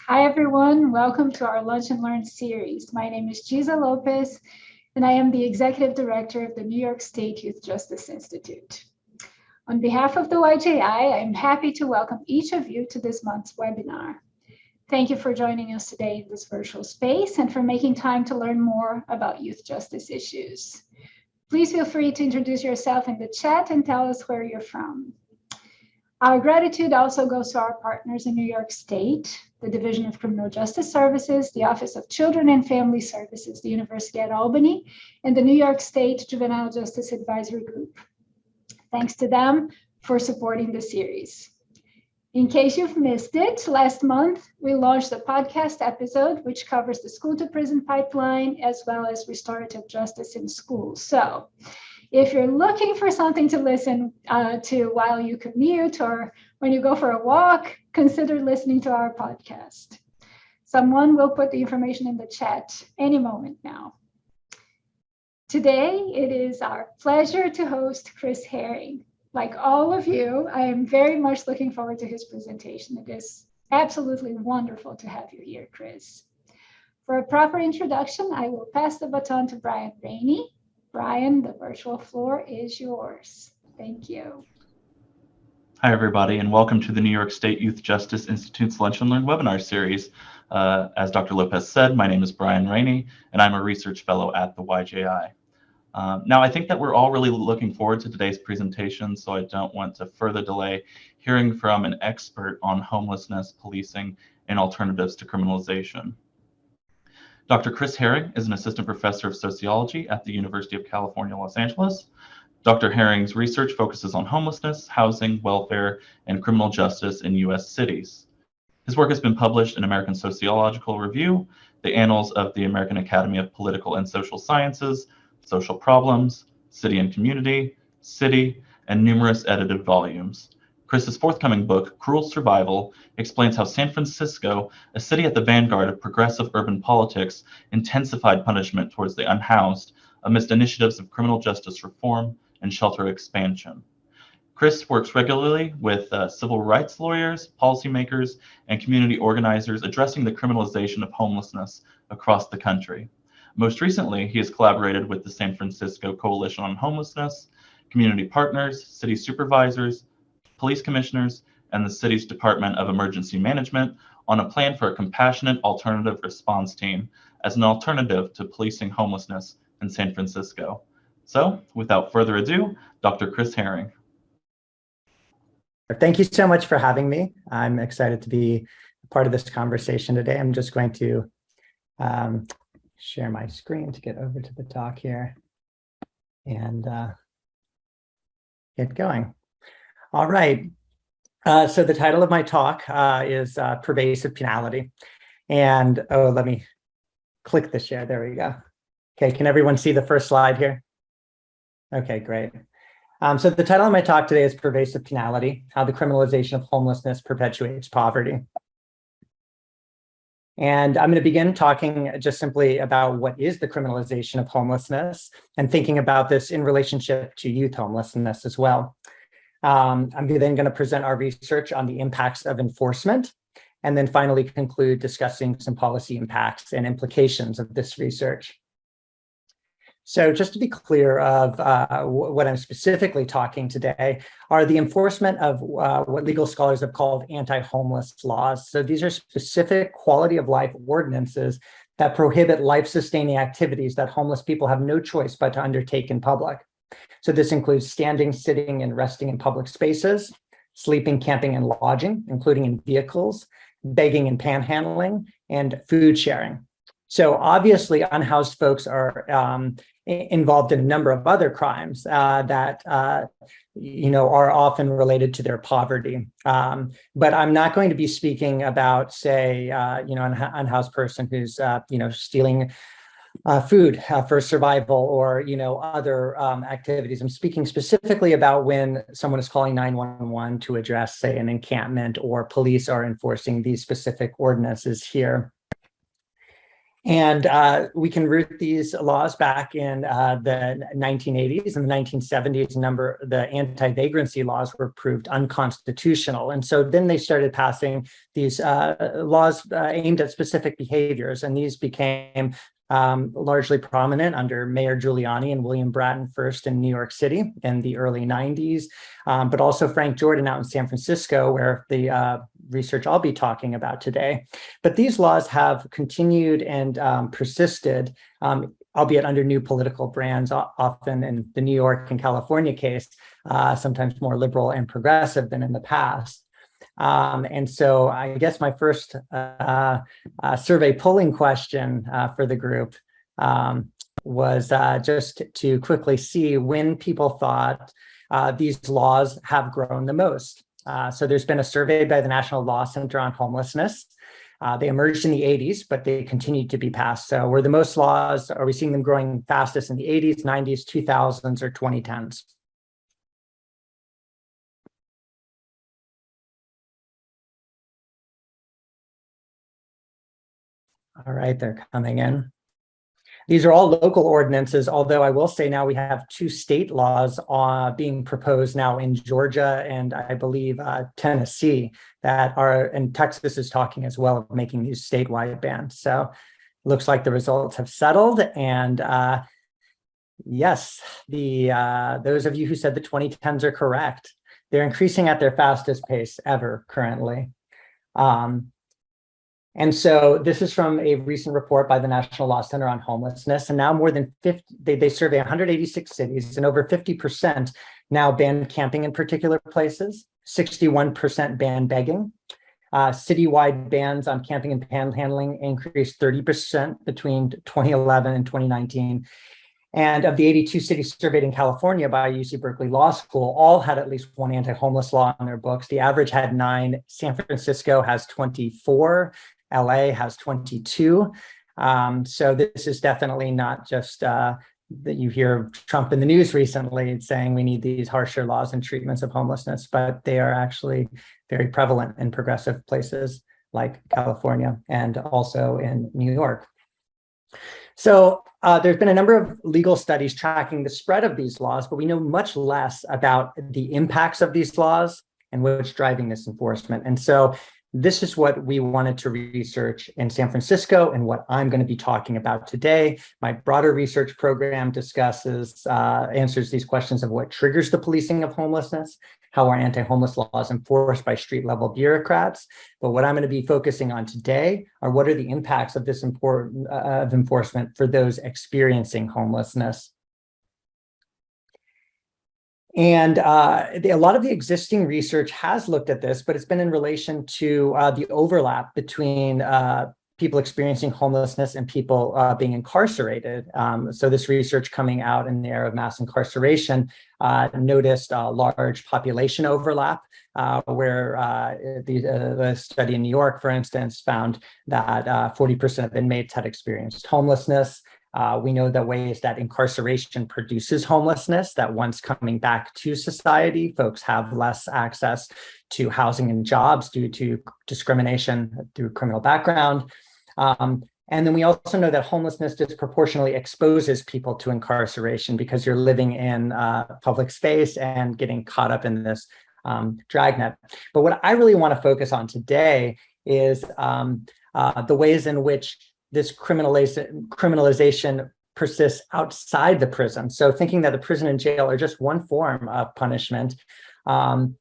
Hi, everyone. Welcome to our Lunch and Learn series. My name is Giza Lopez, and I am the Executive Director of the New York State Youth Justice Institute. On behalf of the YJI, I'm happy to welcome each of you to this month's webinar. Thank you for joining us today in this virtual space and for making time to learn more about youth justice issues. Please feel free to introduce yourself in the chat and tell us where you're from. Our gratitude also goes to our partners in New York State, the Division of Criminal Justice Services, the Office of Children and Family Services, the University at Albany, and the New York State Juvenile Justice Advisory Group. Thanks to them for supporting the series. In case you've missed it, last month, we launched a podcast episode which covers the school to prison pipeline as well as restorative justice in schools. So if you're looking for something to listen to while you commute or when you go for a walk, consider listening to our podcast. Someone will put the information in the chat any moment now. Today, it is our pleasure to host Chris Herring. Like all of you, I am very much looking forward to his presentation. It is absolutely wonderful to have you here, Chris. For a proper introduction, I will pass the baton to Brian Rainey. Brian, the virtual floor is yours. Thank you. Hi, everybody, and welcome to the New York State Youth Justice Institute's Lunch and Learn webinar series. As Dr. Lopez said, my name is Brian Rainey, and I'm a research fellow at the YJI. Now, I think that we're all really looking forward to today's presentation, so I don't want to further delay hearing from an expert on homelessness, policing, and alternatives to criminalization. Dr. Chris Herring is an assistant professor of sociology at the University of California, Los Angeles. Dr. Herring's research focuses on homelessness, housing, welfare, and criminal justice in U.S. cities. His work has been published in American Sociological Review, the Annals of the American Academy of Political and Social Sciences, Social Problems, City and Community, City, and numerous edited volumes. Chris's forthcoming book, Cruel Survival, explains how San Francisco, a city at the vanguard of progressive urban politics, intensified punishment towards the unhoused amidst initiatives of criminal justice reform and shelter expansion. Chris works regularly with civil rights lawyers, policymakers, and community organizers addressing the criminalization of homelessness across the country. Most recently, he has collaborated with the San Francisco Coalition on Homelessness, community partners, city supervisors, police commissioners, and the city's Department of Emergency Management on a plan for a compassionate alternative response team as an alternative to policing homelessness in San Francisco. So, without further ado, Dr. Chris Herring. Thank you so much for having me. I'm excited to be part of this conversation today. I'm just going to share my screen to get over to the talk here and get going. All right. So the title of my talk is Pervasive Penality. And let me click the share. There we go. Okay, can everyone see the first slide here? Okay, great. So the title of my talk today is Pervasive Penality, How the Criminalization of Homelessness Perpetuates Poverty. And I'm going to begin talking just simply about what is the criminalization of homelessness and thinking about this in relationship to youth homelessness as well. I'm then going to present our research on the impacts of enforcement, and then finally conclude discussing some policy impacts and implications of this research. So just to be clear of what I'm specifically talking today are the enforcement of what legal scholars have called anti-homeless laws. So these are specific quality of life ordinances that prohibit life-sustaining activities that homeless people have no choice but to undertake in public. So this includes standing, sitting, and resting in public spaces, sleeping, camping, and lodging, including in vehicles, begging and panhandling, and food sharing. So obviously, unhoused folks are involved in a number of other crimes that are often related to their poverty. But I'm not going to be speaking about, say, an unhoused person who's stealing food for survival or other activities. I'm speaking specifically about when someone is calling 911 to address, say, an encampment, or police are enforcing these specific ordinances here. And we can root these laws back in the 1980s and the 1970s. The anti-vagrancy laws were proved unconstitutional. And so then they started passing these laws aimed at specific behaviors. And these became largely prominent under Mayor Giuliani and William Bratton first in New York City in the early 90s, but also Frank Jordan out in San Francisco, where the research I'll be talking about today. But these laws have continued and persisted, albeit under new political brands, often in the New York and California case, sometimes more liberal and progressive than in the past. And so I guess my first survey polling question for the group was just to quickly see when people thought these laws have grown the most. So there's been a survey by the National Law Center on Homelessness. They emerged in the 80s, but they continued to be passed. So were the most laws, are we seeing them growing fastest in the 80s, 90s, 2000s, or 2010s? All right, they're coming in. These are all local ordinances, although I will say now we have 2 state laws being proposed now in Georgia and I believe Tennessee that are, and Texas is talking as well of making these statewide bans. So it looks like the results have settled. And yes, those of you who said the 2010s are correct. They're increasing at their fastest pace ever currently. And so this is from a recent report by the National Law Center on Homelessness. And now more than 50, they survey 186 cities and over 50% now ban camping in particular places, 61% ban begging. Citywide bans on camping and panhandling increased 30% between 2011 and 2019. And of the 82 cities surveyed in California by UC Berkeley Law School, all had at least one anti-homeless law in their books. The average had 9. San Francisco has 24. LA has 22. So this is definitely not just that you hear Trump in the news recently saying we need these harsher laws and treatments of homelessness, but they are actually very prevalent in progressive places like California and also in New York. So there's been a number of legal studies tracking the spread of these laws, but we know much less about the impacts of these laws and what's driving this enforcement. And so this is what we wanted to research in San Francisco and what I'm going to be talking about today. My broader research program discusses, answers these questions of what triggers the policing of homelessness, how are anti-homeless laws enforced by street-level bureaucrats. But what I'm going to be focusing on today are what are the impacts of this enforcement for those experiencing homelessness. And a lot of the existing research has looked at this, but it's been in relation to the overlap between people experiencing homelessness and people being incarcerated. So this research coming out in the era of mass incarceration noticed a large population overlap, where the study in New York, for instance, found that 40% of inmates had experienced homelessness. We know the ways that incarceration produces homelessness, that once coming back to society, folks have less access to housing and jobs due to discrimination through criminal background. And then we also know that homelessness disproportionately exposes people to incarceration because you're living in public space and getting caught up in this dragnet. But what I really want to focus on today is the ways in which this criminalization persists outside the prison. So thinking that the prison and jail are just one form of punishment. And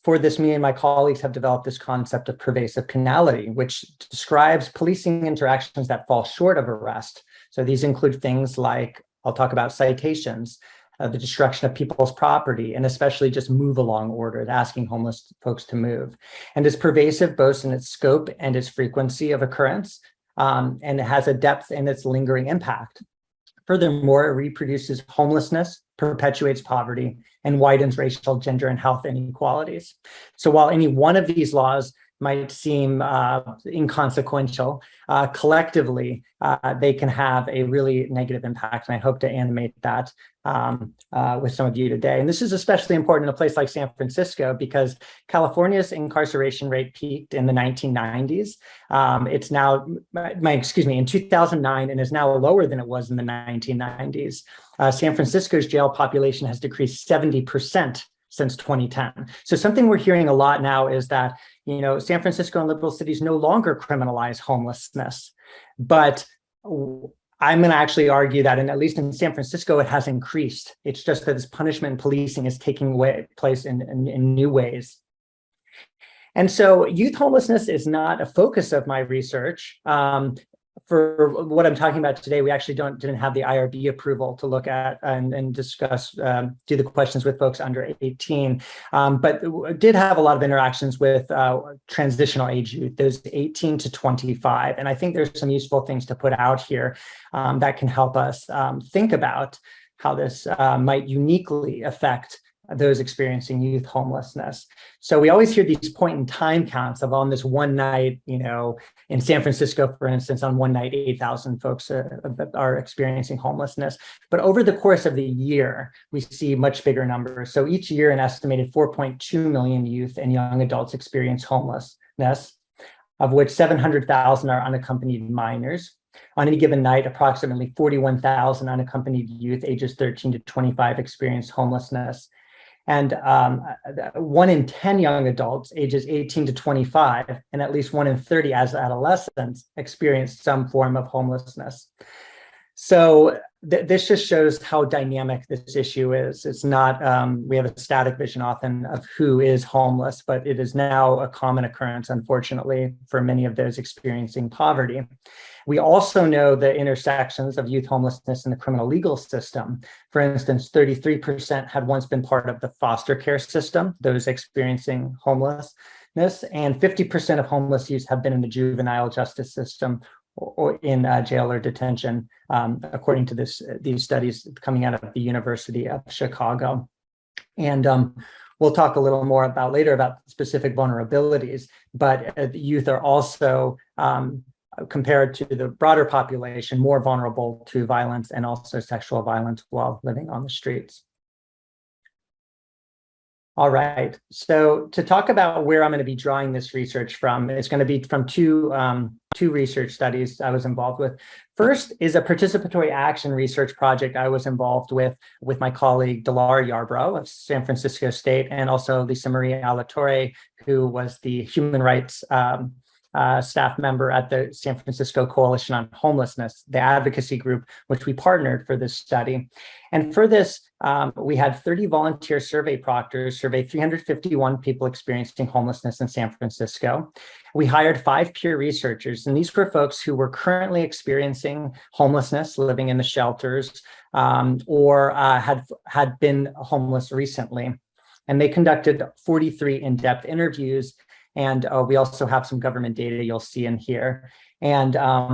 for this, me and my colleagues have developed this concept of pervasive penality, which describes policing interactions that fall short of arrest. So these include things like, I'll talk about citations, the destruction of people's property, and especially just move along orders, asking homeless folks to move. And it's pervasive both in its scope and its frequency of occurrence. And it has a depth in its lingering impact. Furthermore, it reproduces homelessness, perpetuates poverty, and widens racial, gender, and health inequalities. So while any one of these laws might seem inconsequential, collectively, they can have a really negative impact. And I hope to animate that with some of you today. And this is especially important in a place like San Francisco because California's incarceration rate peaked in the 1990s. It's now, in 2009, and is now lower than it was in the 1990s. San Francisco's jail population has decreased 70% since 2010. So something we're hearing a lot now is that, San Francisco and liberal cities no longer criminalize homelessness, but I'm going to actually argue that, and at least in San Francisco, it has increased. It's just that this punishment and policing is taking place in new ways. And so youth homelessness is not a focus of my research. For what I'm talking about today, we actually didn't have the IRB approval to look at and discuss, do the questions with folks under 18, but did have a lot of interactions with transitional age youth, those 18 to 25. And I think there's some useful things to put out here that can help us think about how this might uniquely affect those experiencing youth homelessness. So we always hear these point in time counts of on this one night, in San Francisco, for instance, on one night, 8,000 folks are experiencing homelessness. But over the course of the year, we see much bigger numbers. So each year, an estimated 4.2 million youth and young adults experience homelessness, of which 700,000 are unaccompanied minors. On any given night, approximately 41,000 unaccompanied youth ages 13 to 25 experience homelessness. And 1 in 10 young adults ages 18 to 25, and at least 1 in 30 as adolescents experienced some form of homelessness. So this just shows how dynamic this issue is. It's not, we have a static vision often of who is homeless, but it is now a common occurrence, unfortunately, for many of those experiencing poverty. We also know the intersections of youth homelessness in the criminal legal system. For instance, 33% had once been part of the foster care system, those experiencing homelessness, and 50% of homeless youth have been in the juvenile justice system or in jail or detention, according to these studies coming out of the University of Chicago. And we'll talk a little more about later about specific vulnerabilities, but the youth are also compared to the broader population, more vulnerable to violence and also sexual violence while living on the streets. All right, so to talk about where I'm going to be drawing this research from, it's going to be from two research studies I was involved with. First is a participatory action research project I was involved with my colleague Delar Yarbrough of San Francisco State, and also Lisa Maria Alatorre, who was the human rights staff member at the San Francisco Coalition on Homelessness, the advocacy group, which we partnered for this study. And for this, we had 30 volunteer survey proctors survey 351 people experiencing homelessness in San Francisco. We hired 5 peer researchers, and these were folks who were currently experiencing homelessness, living in the shelters, or had been homeless recently. And they conducted 43 in-depth interviews. And we also have some government data you'll see in here. And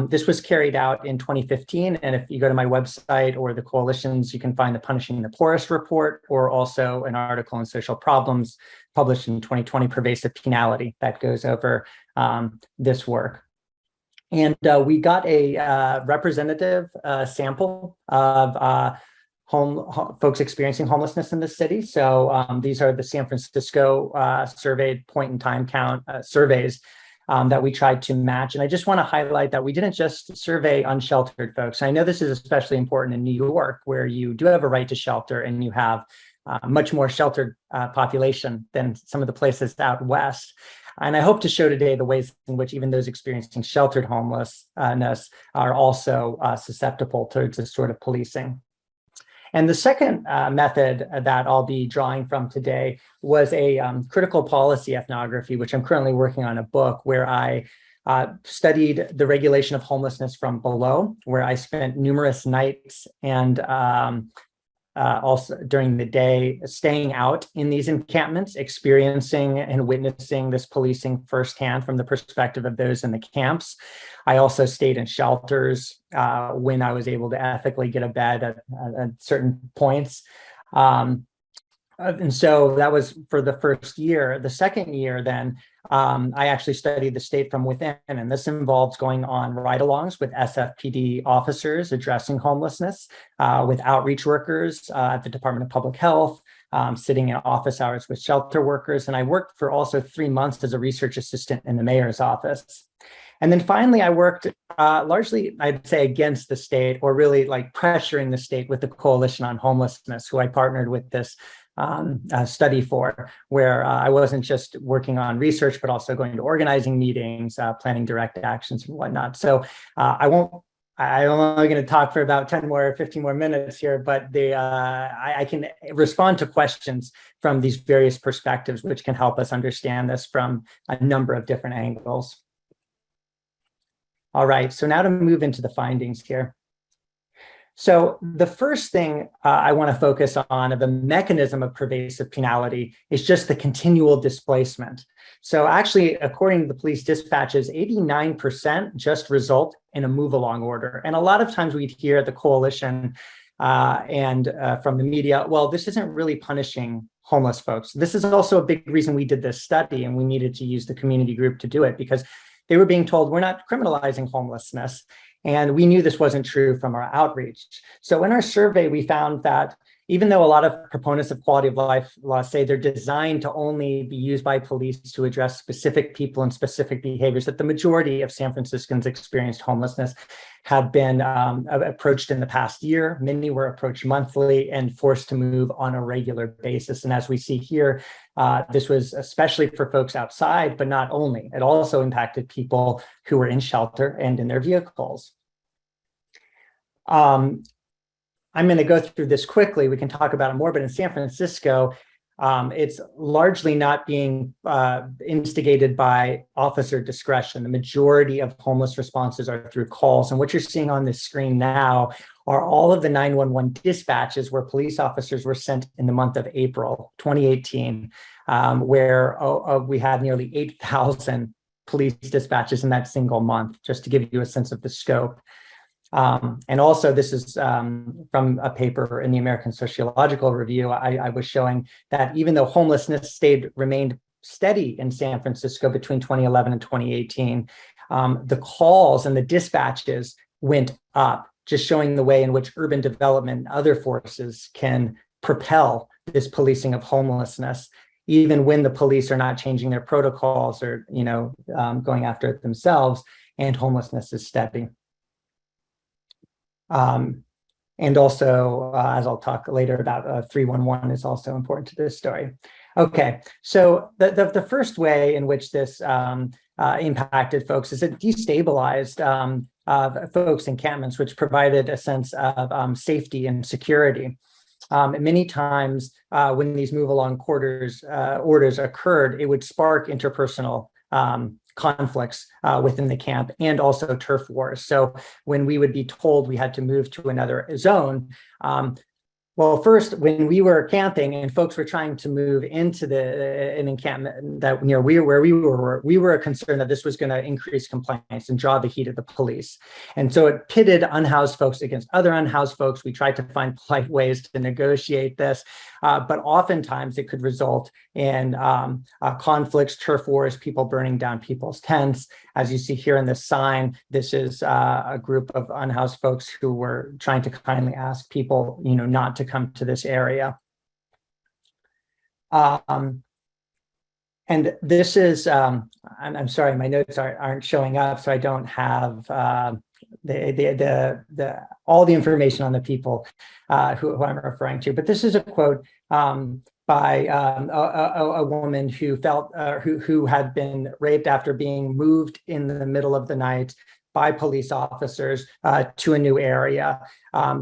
this was carried out in 2015. And if you go to my website or the coalitions, you can find the Punishing the Poorest report, or also an article in Social Problems published in 2020, Pervasive Penality, that goes over this work. And we got a representative sample of folks experiencing homelessness in the city. So these are the San Francisco surveyed point in time count surveys that we tried to match. And I just want to highlight that we didn't just survey unsheltered folks. I know this is especially important in New York, where you do have a right to shelter and you have much more sheltered population than some of the places out west. And I hope to show today the ways in which even those experiencing sheltered homelessness are also susceptible towards this sort of policing. And the second method that I'll be drawing from today was a critical policy ethnography, which I'm currently working on a book where I studied the regulation of homelessness from below, where I spent numerous nights and also during the day staying out in these encampments, experiencing and witnessing this policing firsthand from the perspective of those in the camps. I also stayed in shelters when I was able to ethically get a bed at certain points. And so that was for the first year. The second year, then, I actually studied the state from within, and this involves going on ride-alongs with SFPD officers addressing homelessness, with outreach workers at the Department of Public Health, sitting in office hours with shelter workers. And I worked for also 3 months as a research assistant in the mayor's office. And then finally, I worked largely, I'd say, against the state, or really like pressuring the state with the Coalition on Homelessness, who I partnered with this study for, where I wasn't just working on research, but also going to organizing meetings, planning direct actions and whatnot. So I'm only going to talk for about 10 more, 15 more minutes here, but I can respond to questions from these various perspectives, which can help us understand this from a number of different angles. All right, so now to move into the findings here. So the first thing I want to focus on of the mechanism of pervasive penality is just the continual displacement. So actually, according to the police dispatches, 89% just result in a move along order. And a lot of times we'd hear at the coalition and from the media, well, this isn't really punishing homeless folks. This is also a big reason we did this study, and we needed to use the community group to do it, because they were being told we're not criminalizing homelessness. And we knew this wasn't true from our outreach. So in our survey, we found that even though a lot of proponents of quality of life laws say they're designed to only be used by police to address specific people and specific behaviors, that the majority of San Franciscans experienced homelessness have been approached in the past year. Many were approached monthly and forced to move on a regular basis. And as we see here, this was especially for folks outside, but not only. It also impacted people who were in shelter and in their vehicles. I'm going to go through this quickly. We can talk about it more, but in San Francisco, it's largely not being instigated by officer discretion. The majority of homeless responses are through calls. And what you're seeing on this screen now are all of the 911 dispatches where police officers were sent in the month of April 2018, where we had nearly 8,000 police dispatches in that single month, just to give you a sense of the scope. And also, this is from a paper in the American Sociological Review. I was showing that even though homelessness remained steady in San Francisco between 2011 and 2018, the calls and the dispatches went up, just showing the way in which urban development and other forces can propel this policing of homelessness, even when the police are not changing their protocols or going after it themselves, and homelessness is steady. And also, as I'll talk later about, 311 is also important to this story. Okay, so the first way in which this impacted folks is it destabilized folks' encampments, which provided a sense of safety and security. Many times when these move along orders occurred, it would spark interpersonal conflicts within the camp, and also turf wars. So when we would be told we had to move to another zone, well, first, when we were camping and folks were trying to move into an encampment that where we were concerned that this was going to increase complaints and draw the heat of the police. And so it pitted unhoused folks against other unhoused folks. We tried to find polite ways to negotiate this, but oftentimes it could result in conflicts, turf wars, people burning down people's tents. As you see here in this sign, this is a group of unhoused folks who were trying to kindly ask people, not to come to this area. And this is, I'm sorry, my notes aren't showing up, so I don't have all the information on the people who I'm referring to. But this is a quote by a woman who who had been raped after being moved in the middle of the night by police officers to a new area.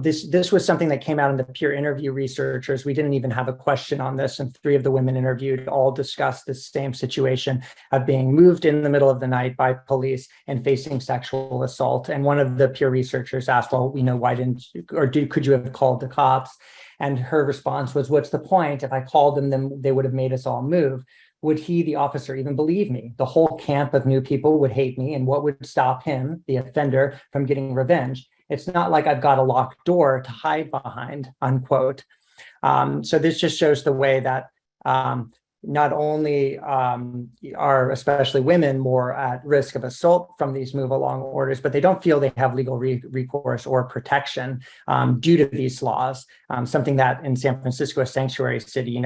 This was something that came out in the peer interview researchers. We didn't even have a question on this, and 3 of the women interviewed all discussed this same situation of being moved in the middle of the night by police and facing sexual assault. And one of the peer researchers asked, well, why didn't you, or could you have called the cops? And her response was, what's the point? If I called them, then they would have made us all move. Would he, the officer, even believe me? The whole camp of new people would hate me, and what would stop him, the offender, from getting revenge? It's not like I've got a locked door to hide behind, unquote. So this just shows the way that not only are especially women more at risk of assault from these move along orders, but they don't feel they have legal recourse or protection due to these laws. Something that in San Francisco, a sanctuary city,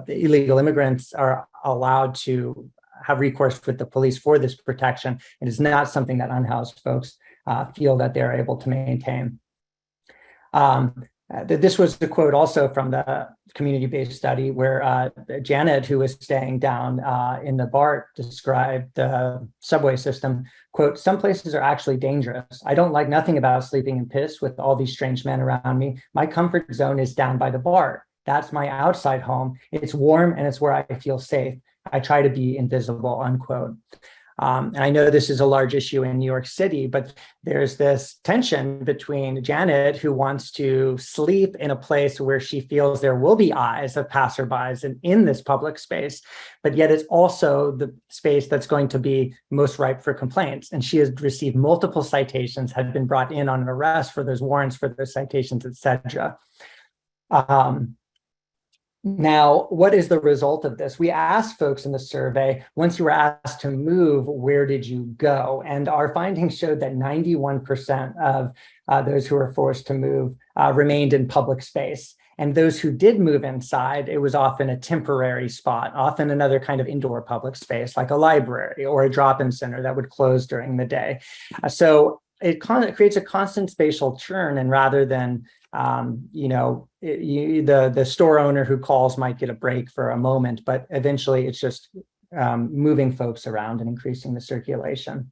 illegal immigrants are allowed to have recourse with the police for this protection. It is not something that unhoused folks feel that they're able to maintain. This was the quote also from the community-based study where Janet, who was staying down in the BART, described the subway system, quote, "Some places are actually dangerous. I don't like nothing about sleeping in piss with all these strange men around me. My comfort zone is down by the BART. That's my outside home. It's warm and it's where I feel safe. I try to be invisible," unquote. And I know this is a large issue in New York City, but there's this tension between Janet, who wants to sleep in a place where she feels there will be eyes of passerbys and in this public space, but yet it's also the space that's going to be most ripe for complaints. And she has received multiple citations, had been brought in on an arrest for those warrants for those citations, et cetera. Now, what is the result of this? We asked folks in the survey, once you were asked to move, where did you go? And our findings showed that 91% of those who were forced to move remained in public space. And those who did move inside, it was often a temporary spot, often another kind of indoor public space, like a library or a drop-in center that would close during the day. So it creates a constant spatial churn, and rather than the store owner who calls might get a break for a moment, but eventually it's just moving folks around and increasing the circulation.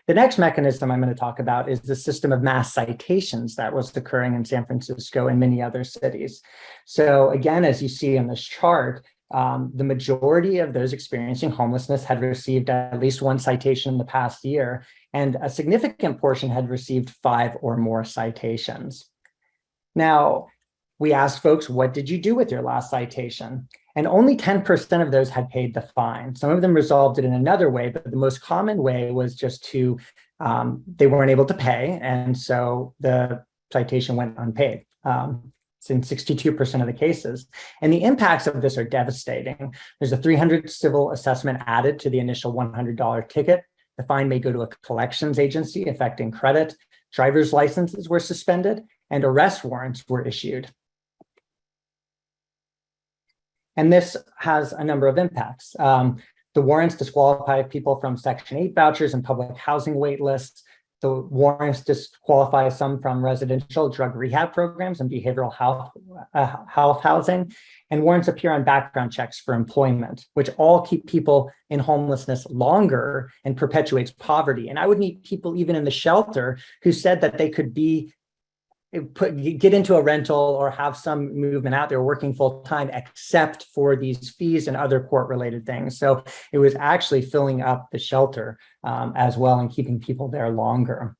The next mechanism I'm going to talk about is the system of mass citations that was occurring in San Francisco and many other cities. So again, as you see in this chart, the majority of those experiencing homelessness had received at least one citation in the past year, and a significant portion had received 5 or more citations. Now, we asked folks, what did you do with your last citation? And only 10% of those had paid the fine. Some of them resolved it in another way, but the most common way was just to, they weren't able to pay. And so the citation went unpaid. It's in 62% of the cases. And the impacts of this are devastating. There's a $300 civil assessment added to the initial $100 ticket. The fine may go to a collections agency affecting credit. Driver's licenses were suspended and arrest warrants were issued. And this has a number of impacts. The warrants disqualify people from Section 8 vouchers and public housing wait lists. The warrants disqualify some from residential drug rehab programs and behavioral health housing. And warrants appear on background checks for employment, which all keep people in homelessness longer and perpetuates poverty. And I would meet people even in the shelter who said that they could get into a rental or have some movement out there working full time, except for these fees and other court-related things. So it was actually filling up the shelter as well and keeping people there longer.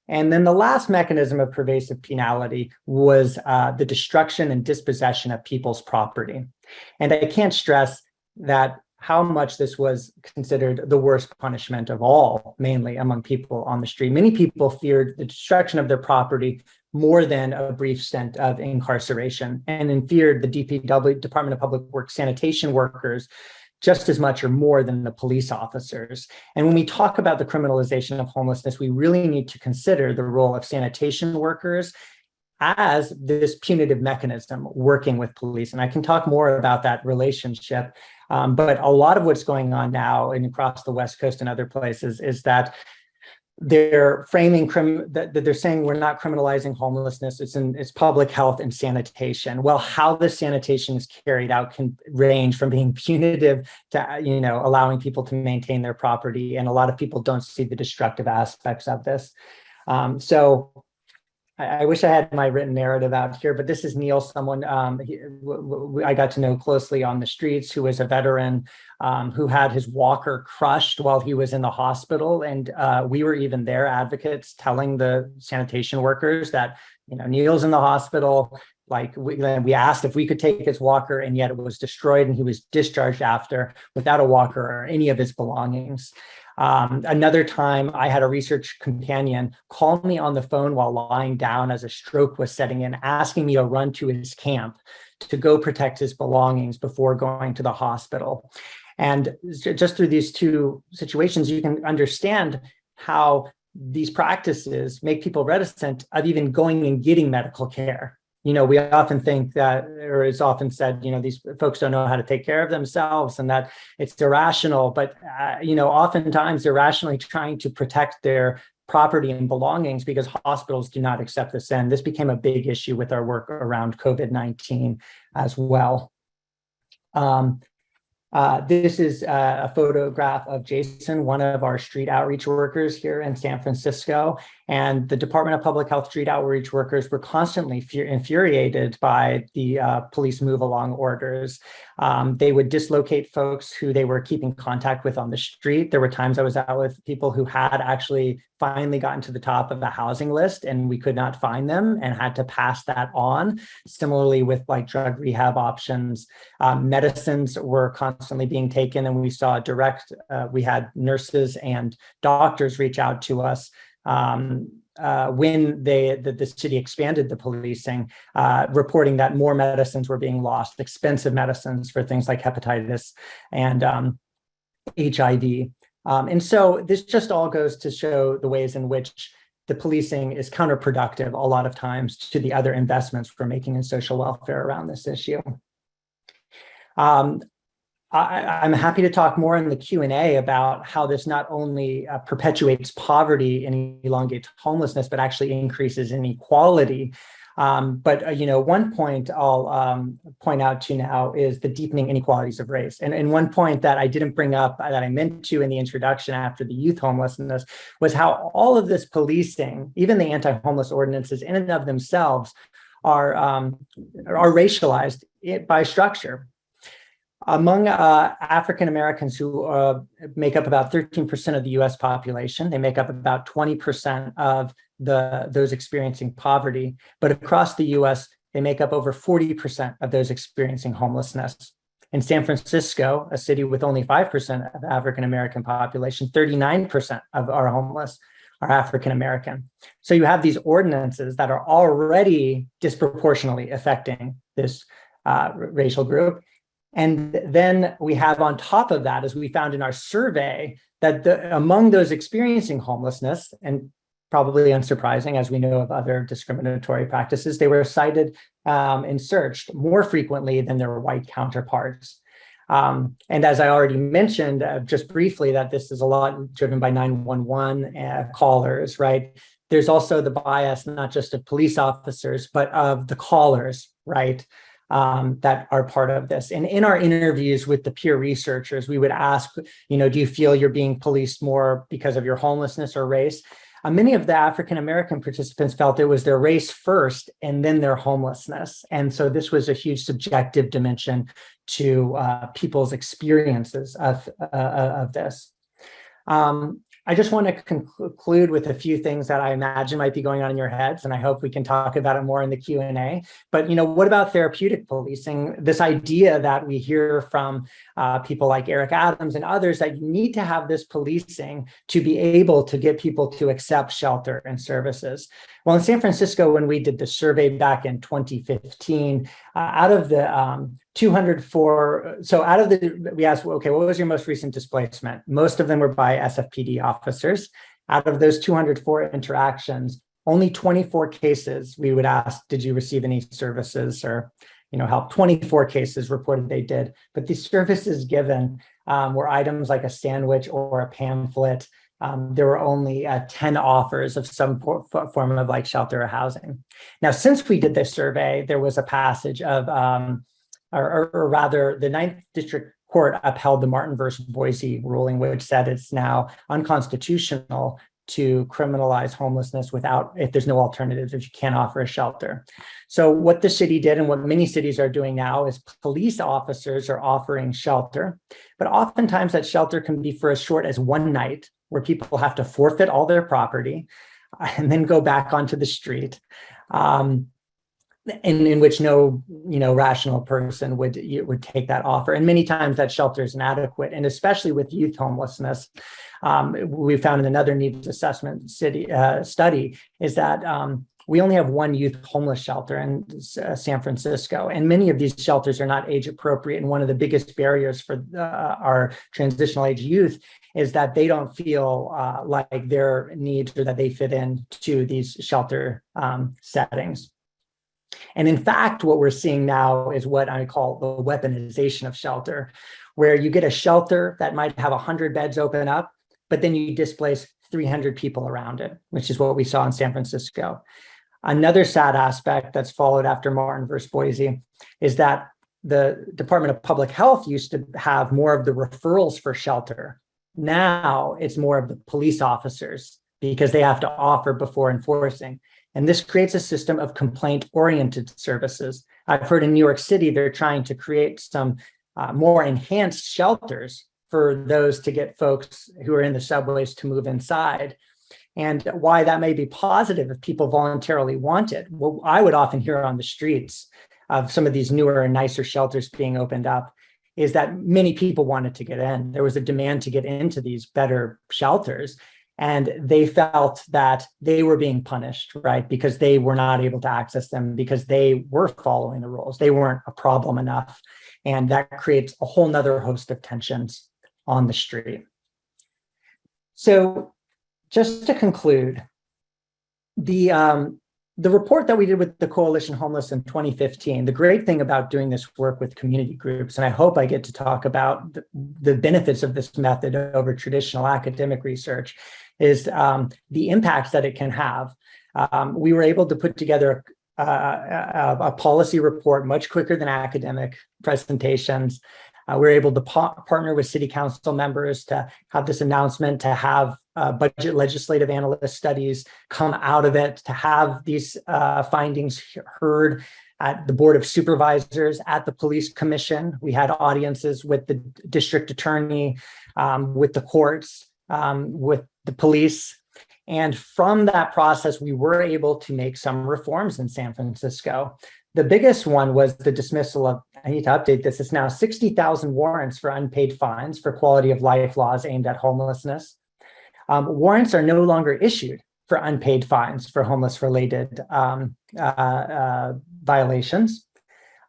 And then the last mechanism of pervasive penality was the destruction and dispossession of people's property. And I can't stress that how much this was considered the worst punishment of all, mainly among people on the street. Many people feared the destruction of their property more than a brief stint of incarceration, and feared the DPW, Department of Public Works sanitation workers, just as much or more than the police officers. And when we talk about the criminalization of homelessness, we really need to consider the role of sanitation workers as this punitive mechanism working with police. And I can talk more about that relationship. But a lot of what's going on now and across the West Coast and other places is that they're framing that they're saying we're not criminalizing homelessness. It's public health and sanitation. Well, how the sanitation is carried out can range from being punitive to allowing people to maintain their property. And a lot of people don't see the destructive aspects of this. So I wish I had my written narrative out here, but this is Neil, someone I got to know closely on the streets, who was a veteran who had his walker crushed while he was in the hospital. And we were even their advocates telling the sanitation workers that, Neil's in the hospital. Like we asked if we could take his walker, and yet it was destroyed and he was discharged after without a walker or any of his belongings. Another time, I had a research companion call me on the phone while lying down as a stroke was setting in, asking me to run to his camp to go protect his belongings before going to the hospital. And just through these two situations, you can understand how these practices make people reticent of even going and getting medical care. We often think that, or it's often said, these folks don't know how to take care of themselves and that it's irrational, but, oftentimes they're rationally trying to protect their property and belongings because hospitals do not accept this. And this became a big issue with our work around COVID-19 as well. This is a photograph of Jason, one of our street outreach workers here in San Francisco. And the Department of Public Health street outreach workers were constantly infuriated by the police move along orders. They would dislocate folks who they were keeping contact with on the street. There were times I was out with people who had actually finally gotten to the top of the housing list and we could not find them and had to pass that on. Similarly with like drug rehab options, medicines were constantly being taken, and we saw we had nurses and doctors reach out to us when the city expanded the policing, reporting that more medicines were being lost, expensive medicines for things like hepatitis and HIV. And so this just all goes to show the ways in which the policing is counterproductive a lot of times to the other investments we're making in social welfare around this issue. I'm happy to talk more in the Q&A about how this not only perpetuates poverty and elongates homelessness, but actually increases inequality. One point I'll point out to now is the deepening inequalities of race. And one point that I didn't bring up that I meant to in the introduction after the youth homelessness was how all of this policing, even the anti-homeless ordinances in and of themselves are racialized by structure. Among African Americans who make up about 13% of the US population, they make up about 20% of those experiencing poverty, but across the US, they make up over 40% of those experiencing homelessness. In San Francisco, a city with only 5% of the African American population, 39% of our homeless are African American. So you have these ordinances that are already disproportionately affecting this racial group. And then we have on top of that, as we found in our survey, that among those experiencing homelessness, and probably unsurprising as we know of other discriminatory practices, they were cited and searched more frequently than their white counterparts. And as I already mentioned, just briefly, that this is a lot driven by 911 callers, right? There's also the bias, not just of police officers, but of the callers, right? That are part of this. And in our interviews with the peer researchers, we would ask, do you feel you're being policed more because of your homelessness or race? Many of the African-American participants felt it was their race first and then their homelessness. And so this was a huge subjective dimension to people's experiences of this. I just want to conclude with a few things that I imagine might be going on in your heads, and I hope we can talk about it more in the Q&A. But, what about therapeutic policing? This idea that we hear from people like Eric Adams and others that you need to have this policing to be able to get people to accept shelter and services. Well, in San Francisco, when we did the survey back in 2015, out of the 204, we asked, okay, what was your most recent displacement? Most of them were by SFPD officers. Out of those 204 interactions, only 24 cases we would ask, did you receive any services or help? 24 cases reported they did, but the services given were items like a sandwich or a pamphlet. There were only 10 offers of some form of like shelter or housing. Now, since we did this survey, there was a passage of, or rather, the Ninth District Court upheld the Martin versus Boise ruling, which said it's now unconstitutional to criminalize homelessness if there's no alternatives, if you can't offer a shelter. So what the city did and what many cities are doing now is police officers are offering shelter, but oftentimes that shelter can be for as short as one night, where people have to forfeit all their property and then go back onto the street. in which no rational person would take that offer. And many times that shelter is inadequate, and especially with youth homelessness. We found in another needs assessment study is that we only have one youth homeless shelter in San Francisco, and many of these shelters are not age appropriate. And one of the biggest barriers for our transitional age youth is that they don't feel like their needs or that they fit into these shelter settings. And in fact, what we're seeing now is what I call the weaponization of shelter, where you get a shelter that might have 100 beds open up, but then you displace 300 people around it, which is what we saw in San Francisco. Another sad aspect that's followed after Martin versus Boise is that the Department of Public Health used to have more of the referrals for shelter. Now it's more of the police officers because they have to offer before enforcing. And this creates a system of complaint-oriented services. I've heard in New York City, they're trying to create some more enhanced shelters for those to get folks who are in the subways to move inside. And why that may be positive if people voluntarily want it. What I would often hear on the streets of some of these newer and nicer shelters being opened up is that many people wanted to get in. There was a demand to get into these better shelters. And they felt that they were being punished, right? Because they were not able to access them because they were following the rules. They weren't a problem enough. And that creates a whole nother host of tensions on the street. So just to conclude, the report that we did with the Coalition Homeless in 2015, the great thing about doing this work with community groups, and I hope I get to talk about the benefits of this method over traditional academic research, is the impacts that it can have. We were able to put together a policy report much quicker than academic presentations. We were able to partner with city council members to have this announcement, to have budget legislative analyst studies come out of it, to have these findings heard at the Board of Supervisors, at the Police Commission. We had audiences with the district attorney, with the courts, with the police. And from that process, we were able to make some reforms in San Francisco. The biggest one was the dismissal of, I need to update this, it's now 60,000 warrants for unpaid fines for quality of life laws aimed at homelessness. Warrants are no longer issued for unpaid fines for homeless-related violations.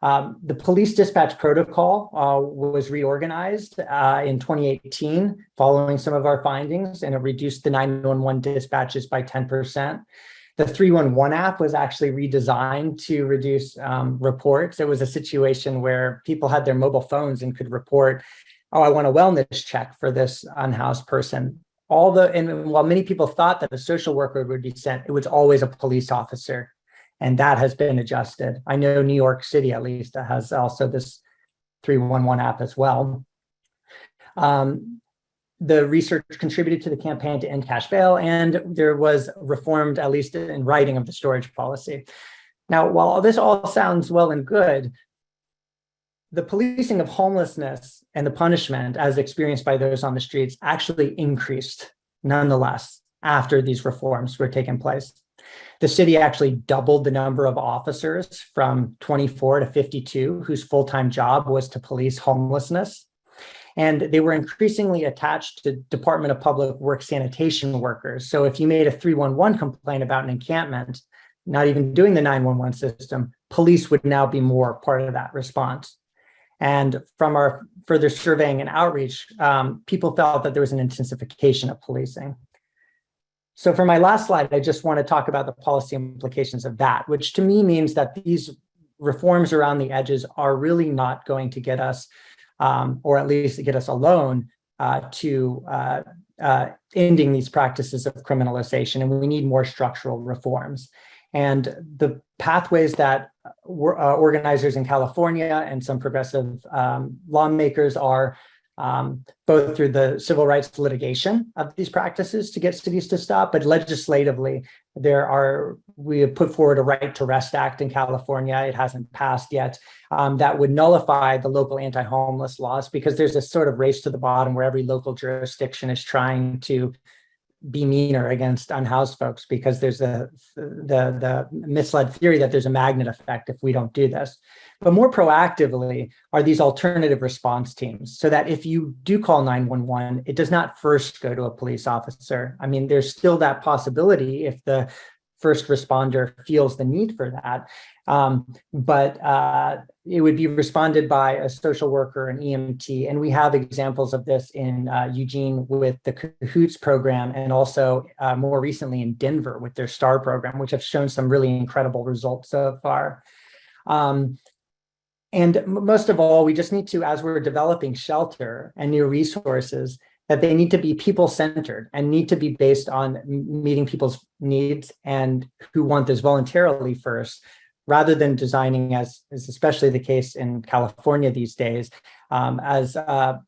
The police dispatch protocol was reorganized in 2018 following some of our findings, and it reduced the 911 dispatches by 10%. The 311 app was actually redesigned to reduce reports. It was a situation where people had their mobile phones and could report, oh, I want a wellness check for this unhoused person. And while many people thought that a social worker would be sent, it was always a police officer. And that has been adjusted. I know New York City, at least, has also this 311 app as well. The research contributed to the campaign to end cash bail, and there was reformed, at least in writing, of the storage policy. Now, while this all sounds well and good, the policing of homelessness and the punishment as experienced by those on the streets actually increased nonetheless after these reforms were taking place. The city actually doubled the number of officers from 24 to 52 whose full-time job was to police homelessness. And they were increasingly attached to Department of Public Works sanitation workers. So if you made a 311 complaint about an encampment, not even doing the 911 system, police would now be more part of that response. And from our further surveying and outreach, people felt that there was an intensification of policing. So for my last slide, I just want to talk about the policy implications of that, which to me means that these reforms around the edges are really not going to get us, or at least get us alone to ending these practices of criminalization. And we need more structural reforms. And the pathways that organizers in California and some progressive lawmakers are both through the civil rights litigation of these practices to get cities to stop, but legislatively, we have put forward a Right to Rest Act in California. It hasn't passed yet. That would nullify the local anti-homeless laws because there's a sort of race to the bottom where every local jurisdiction is trying to be meaner against unhoused folks because there's the misled theory that there's a magnet effect if we don't do this. But more proactively are these alternative response teams, so that if you do call 911, it does not first go to a police officer. I mean, there's still that possibility if the first responder feels the need for that. But it would be responded by a social worker, an EMT. And we have examples of this in Eugene with the Cahoots program, and also more recently in Denver with their STAR program, which have shown some really incredible results so far. And most of all, we just need to, as we're developing shelter and new resources, that they need to be people-centered and need to be based on meeting people's needs and who want this voluntarily first, rather than designing, as is especially the case in California these days, as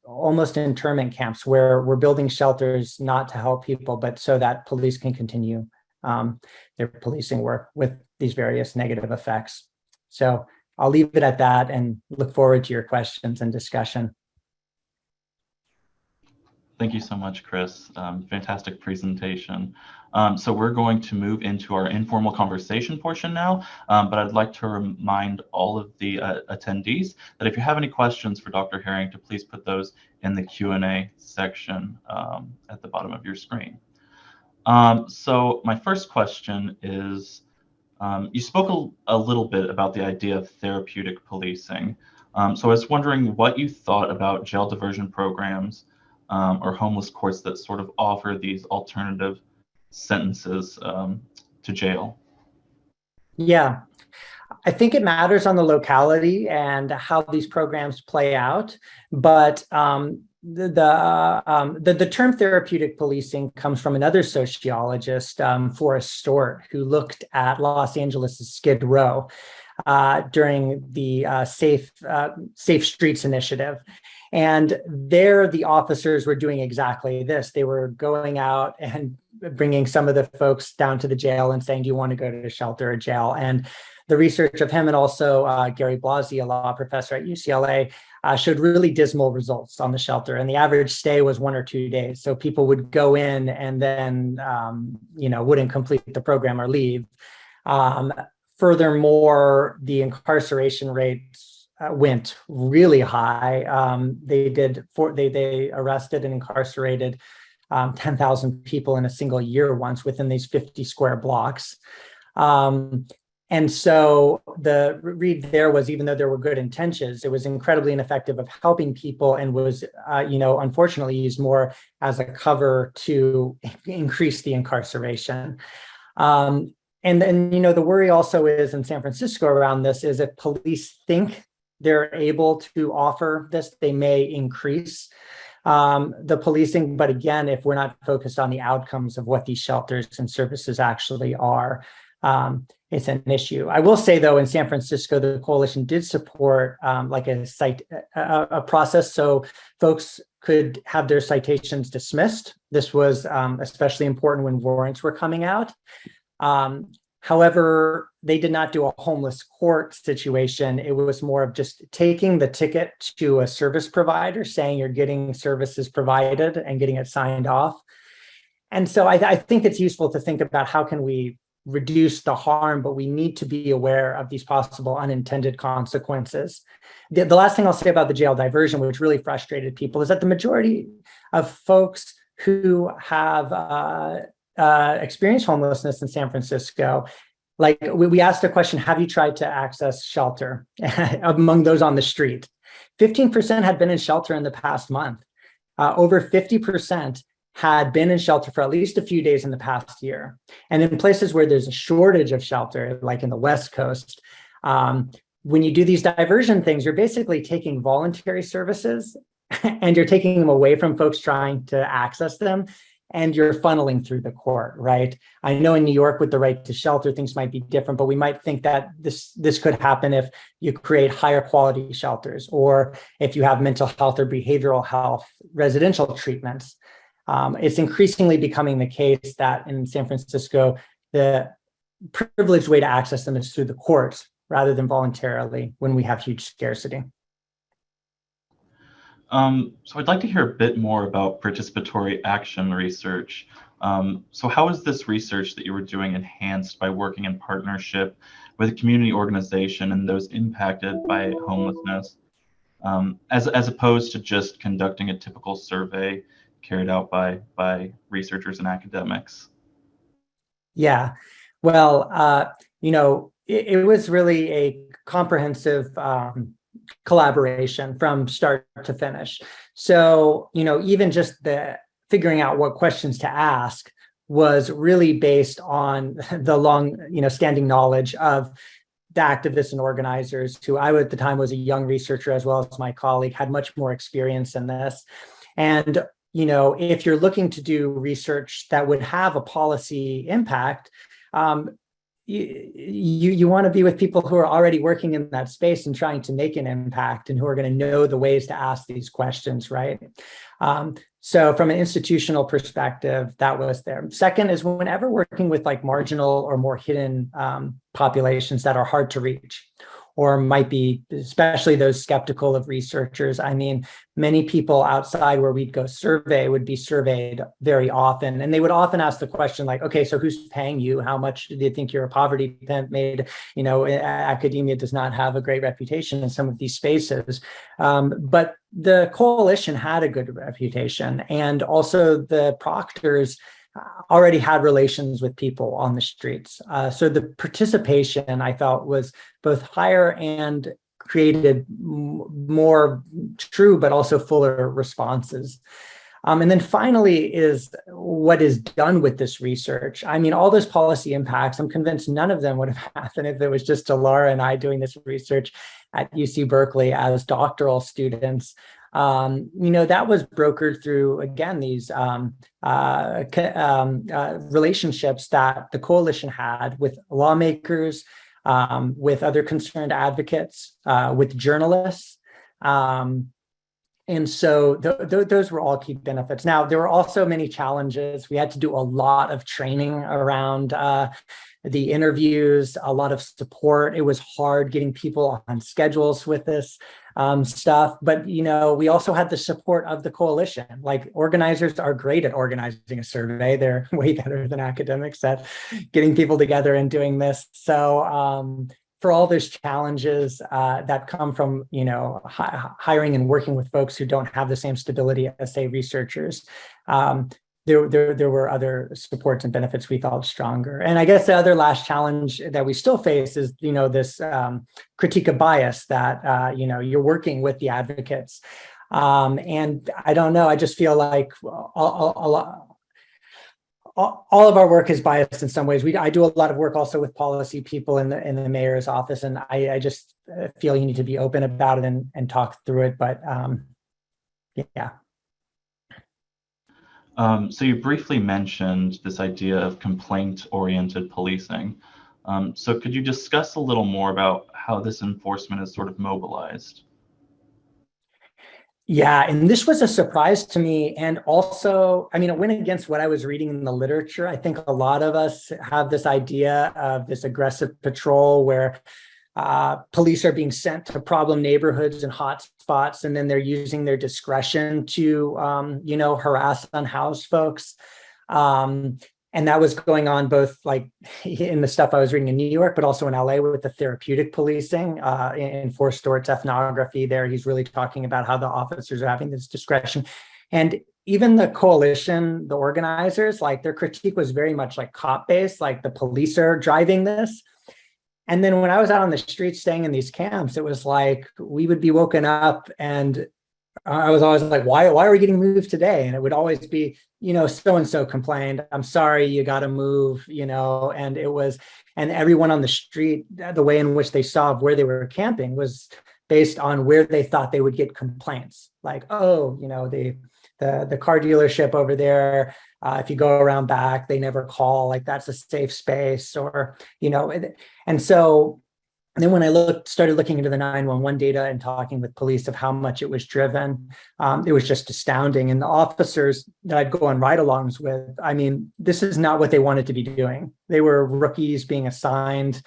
almost internment camps where we're building shelters not to help people, but so that police can continue their policing work with these various negative effects. So I'll leave it at that and look forward to your questions and discussion. Thank you so much, Chris. Fantastic presentation. So we're going to move into our informal conversation portion now, but I'd like to remind all of the attendees that if you have any questions for Dr. Herring, to please put those in the Q&A section at the bottom of your screen. So my first question is, you spoke a little bit about the idea of therapeutic policing. So I was wondering what you thought about jail diversion programs or homeless courts that sort of offer these alternative sentences to jail. Yeah, I think it matters on the locality and how these programs play out. But the term therapeutic policing comes from another sociologist, Forrest Stewart, who looked at Los Angeles' Skid Row during the Safe Streets Initiative. And there, the officers were doing exactly this. They were going out and bringing some of the folks down to the jail and saying, do you want to go to shelter or jail? And the research of him and also Gary Blasi, a law professor at UCLA, showed really dismal results on the shelter. And the average stay was 1 or 2 days. So people would go in and then, wouldn't complete the program or leave. Furthermore, the incarceration rates went really high. They arrested and incarcerated 10,000 people in a single year once within these 50 square blocks. And so the read there was, even though there were good intentions, it was incredibly ineffective of helping people and was, unfortunately used more as a cover to increase the incarceration. And then, the worry also is in San Francisco around this is if police think they're able to offer this, they may increase the policing. But again, if we're not focused on the outcomes of what these shelters and services actually are, it's an issue. I will say, though, in San Francisco, the coalition did support a process so folks could have their citations dismissed. This was especially important when warrants were coming out. However, they did not do a homeless court situation. It was more of just taking the ticket to a service provider, saying you're getting services provided and getting it signed off. And so I think it's useful to think about how can we reduce the harm, but we need to be aware of these possible unintended consequences. The last thing I'll say about the jail diversion, which really frustrated people, is that the majority of folks who have experienced homelessness in San Francisco, like we asked a question, have you tried to access shelter among those on the street? 15% had been in shelter in the past month. Over 50% had been in shelter for at least a few days in the past year. And in places where there's a shortage of shelter, like in the West Coast, when you do these diversion things, you're basically taking voluntary services and you're taking them away from folks trying to access them, and you're funneling through the court, right? I know in New York with the right to shelter, things might be different, but we might think that this could happen if you create higher quality shelters, or if you have mental health or behavioral health residential treatments. It's increasingly becoming the case that in San Francisco, the privileged way to access them is through the courts rather than voluntarily when we have huge scarcity. So I'd like to hear a bit more about participatory action research. So how is this research that you were doing enhanced by working in partnership with a community organization and those impacted by homelessness, as opposed to just conducting a typical survey carried out by researchers and academics? Yeah, well, it was really a comprehensive collaboration from start to finish. So, even just the figuring out what questions to ask was really based on the long, standing knowledge of the activists and organizers who I, at the time, was a young researcher, as well as my colleague, had much more experience in this. And if you're looking to do research that would have a policy impact, you want to be with people who are already working in that space and trying to make an impact, and who are going to know the ways to ask these questions, right? So from an institutional perspective, that was there. Second is, whenever working with like marginal or more hidden populations that are hard to reach, or might be, especially those skeptical of researchers. I mean, many people outside where we'd go survey would be surveyed very often. And they would often ask the question like, okay, so who's paying you? How much do you think you're a poverty pimp made? Academia does not have a great reputation in some of these spaces. But the coalition had a good reputation. And also the proctors already had relations with people on the streets. So the participation, I felt, was both higher and created more true, but also fuller responses. And then finally is what is done with this research. I mean, all those policy impacts, I'm convinced none of them would have happened if it was just Laura and I doing this research at UC Berkeley as doctoral students. That was brokered through, again, these relationships that the coalition had with lawmakers, with other concerned advocates, with journalists. And so those were all key benefits. Now, there were also many challenges. We had to do a lot of training around the interviews, a lot of support. It was hard getting people on schedules with this stuff. But, we also had the support of the coalition. Like, organizers are great at organizing a survey. They're way better than academics at getting people together and doing this. So for all those challenges that come from, hiring and working with folks who don't have the same stability as, say, researchers, there were other supports and benefits we felt stronger. And I guess the other last challenge that we still face is, this critique of bias that, you're working with the advocates. And I don't know, I just feel like all of our work is biased in some ways. I do a lot of work also with policy people in the mayor's office, and I just feel you need to be open about it and talk through it. But yeah. So you briefly mentioned this idea of complaint-oriented policing. So could you discuss a little more about how this enforcement is sort of mobilized? Yeah, and this was a surprise to me. And also, I mean, it went against what I was reading in the literature. I think a lot of us have this idea of this aggressive patrol where police are being sent to problem neighborhoods and hot spots, and then they're using their discretion to, harass unhoused folks. And that was going on both like in the stuff I was reading in New York, but also in LA with the Therapeutic Policing. In Forrest Stewart's Ethnography there, he's really talking about how the officers are having this discretion. And even the coalition, the organizers, like their critique was very much like cop-based, like the police are driving this. And then when I was out on the streets staying in these camps, it was like we would be woken up and I was always like, why are we getting moved today? And it would always be, so-and-so complained, I'm sorry, you got to move, and it was, and everyone on the street, the way in which they saw where they were camping was based on where they thought they would get complaints. Like, oh, the car dealership over there, if you go around back, they never call, like that's a safe space, or, and so then when I started looking into the 911 data and talking with police of how much it was driven, it was just astounding. And the officers that I'd go on ride-alongs with, I mean, this is not what they wanted to be doing. They were rookies being assigned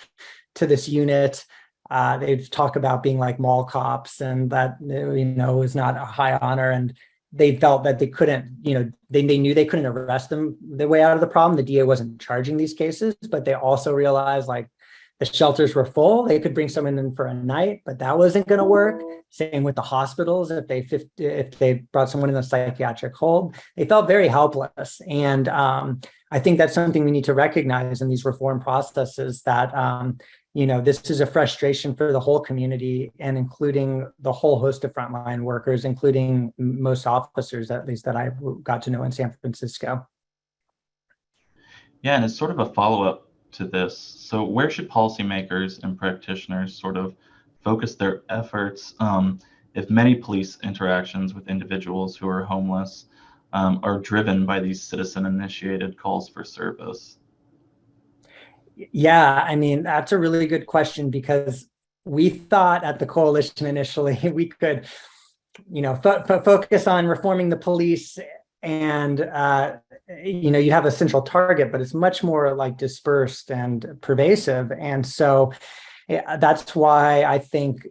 to this unit. They'd talk about being like mall cops, and that, is not a high honor. And they felt that they couldn't, they knew they couldn't arrest them their way out of the problem. The DA wasn't charging these cases, but they also realized like the shelters were full. They could bring someone in for a night, but that wasn't going to work. Same with the hospitals. If they brought someone in a psychiatric hold, they felt very helpless. And I think that's something we need to recognize in these reform processes, that this is a frustration for the whole community, and including the whole host of frontline workers, including most officers, at least that I got to know in San Francisco. Yeah, and it's sort of a follow-up to this. So where should policymakers and practitioners sort of focus their efforts if many police interactions with individuals who are homeless are driven by these citizen-initiated calls for service? Yeah, I mean, that's a really good question, because we thought at the coalition initially we could, focus on reforming the police, and you'd have a central target, but it's much more like dispersed and pervasive. And so that's why I think,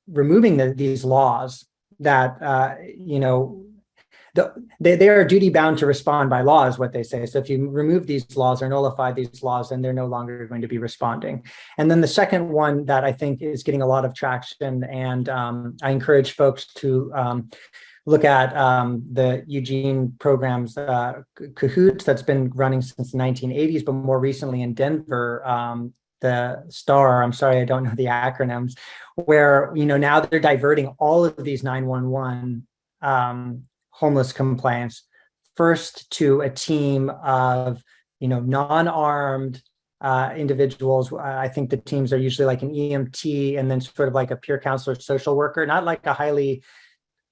removing these laws that, they are duty bound to respond by law, is what they say. So if you remove these laws or nullify these laws, then they're no longer going to be responding. And then the second one that I think is getting a lot of traction, and I encourage folks to look at the Eugene program's Cahoots, that's been running since the 1980s, but more recently in Denver, the STAR, I'm sorry, I don't know the acronyms, where, now they're diverting all of these 911 homeless complaints first to a team of, non-armed individuals. I think the teams are usually like an EMT, and then sort of like a peer counselor, social worker, not like a highly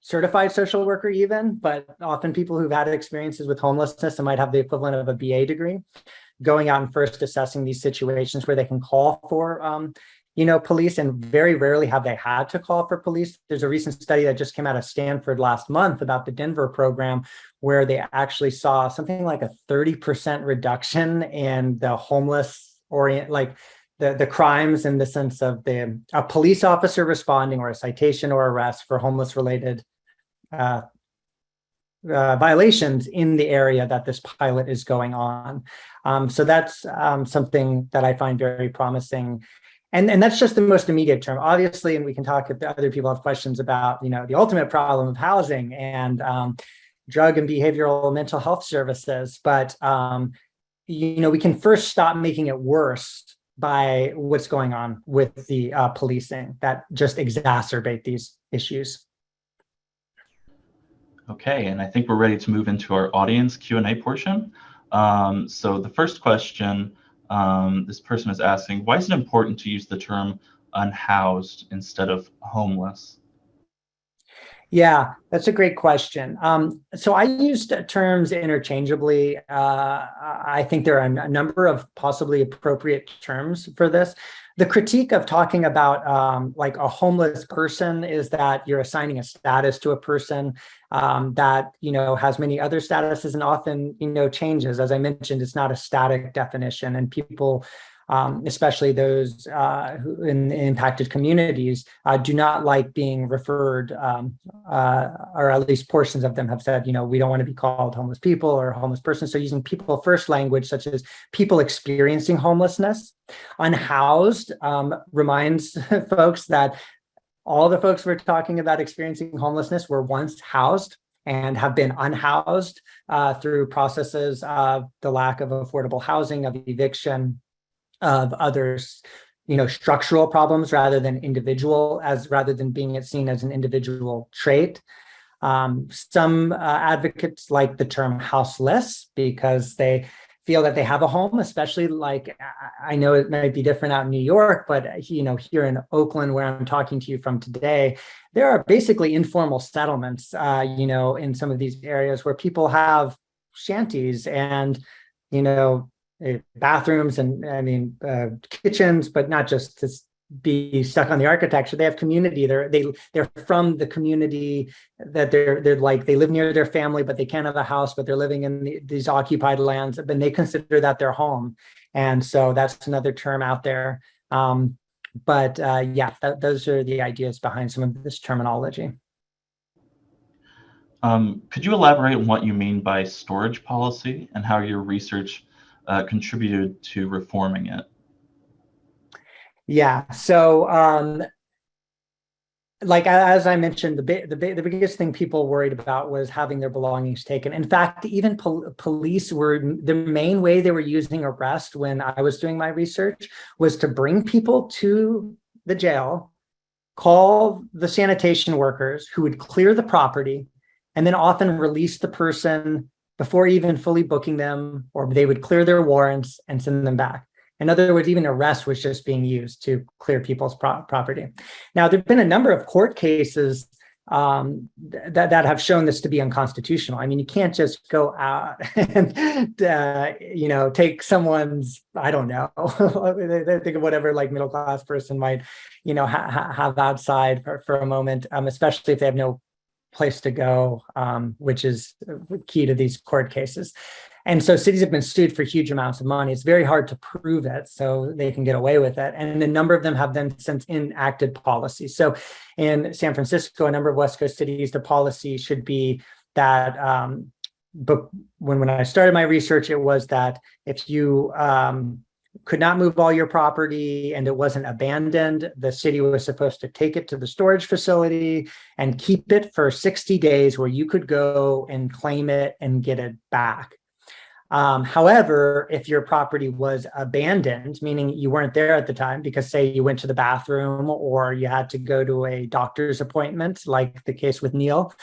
certified social worker even, but often people who've had experiences with homelessness and might have the equivalent of a BA degree, going out and first assessing these situations where they can call for police, and very rarely have they had to call for police. There's a recent study that just came out of Stanford last month about the Denver program, where they actually saw something like a 30% reduction in the homeless the crimes, in the sense of a police officer responding, or a citation or arrest for homeless related violations in the area that this pilot is going on. So that's something that I find very promising. And that's just the most immediate term, obviously, and we can talk if other people have questions about, the ultimate problem of housing and drug and behavioral mental health services. But, we can first stop making it worse by what's going on with the policing that just exacerbate these issues. Okay, and I think we're ready to move into our audience Q&A portion. So the first question, this person is asking, why is it important to use the term unhoused instead of homeless? Yeah, that's a great question. So I used terms interchangeably. I think there are a number of possibly appropriate terms for this. The critique of talking about like a homeless person is that you're assigning a status to a person that, has many other statuses and often, changes. As I mentioned, it's not a static definition, and people, especially those who in impacted communities, do not like being referred, or at least portions of them have said, we don't want to be called homeless people or homeless persons. So using people first language, such as people experiencing homelessness. Unhoused reminds folks that all the folks we're talking about experiencing homelessness were once housed and have been unhoused through processes of the lack of affordable housing, of eviction, of others, structural problems rather than being seen as an individual trait. Some advocates like the term houseless because they feel that they have a home, especially like, I know it might be different out in New York, but here in Oakland, where I'm talking to you from today, there are basically informal settlements, in some of these areas where people have shanties and, bathrooms and kitchens, but not just to be stuck on the architecture. They have community. They're from the community that they're like, they live near their family, but they can't have a house, but they're living in these occupied lands, and they consider that their home. And so that's another term out there. But yeah, those are the ideas behind some of this terminology. Could you elaborate on what you mean by storage policy and how your research contributed to reforming it? Yeah, so like as I mentioned, the biggest thing people worried about was having their belongings taken. In fact, even police were the main way they were using arrest when I was doing my research was to bring people to the jail, call the sanitation workers who would clear the property, and then often release the person before even fully booking them, or they would clear their warrants and send them back. In other words, even arrest was just being used to clear people's property. Now, there have been a number of court cases that have shown this to be unconstitutional. I mean, you can't just go out and take someone's, I don't know, think of whatever like middle class person might, have outside for a moment, especially if they have no place to go, which is key to these court cases. And so cities have been sued for huge amounts of money. It's very hard to prove it, so they can get away with it. And a number of them have then since enacted policies. So in San Francisco, a number of West Coast cities, the policy should be that, but when I started my research, it was that if you could not move all your property and it wasn't abandoned, the city was supposed to take it to the storage facility and keep it for 60 days where you could go and claim it and get it back. However, if your property was abandoned, meaning you weren't there at the time because say you went to the bathroom or you had to go to a doctor's appointment, like the case with Neil,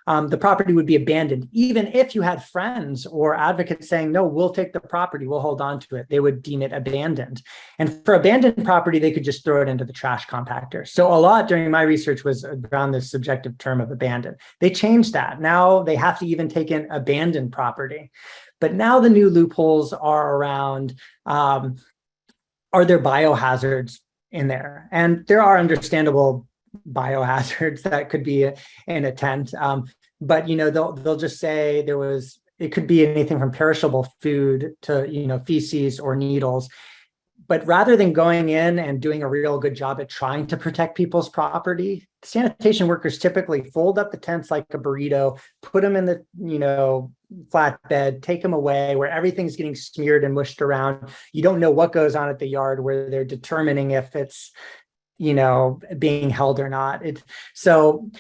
the property would be abandoned. Even if you had friends or advocates saying, no, we'll take the property, we'll hold on to it, they would deem it abandoned. And for abandoned property, they could just throw it into the trash compactor. So a lot during my research was around this subjective term of abandoned. They changed that. Now they have to even take in abandoned property. But now the new loopholes are around, are there biohazards in there? And there are understandable biohazards that could be in a tent. But they'll just say it could be anything from perishable food to feces or needles. But rather than going in and doing a real good job at trying to protect people's property, sanitation workers typically fold up the tents like a burrito, put them in the flatbed, take them away where everything's getting smeared and mushed around. You don't know what goes on at the yard where they're determining if it's being held or not. So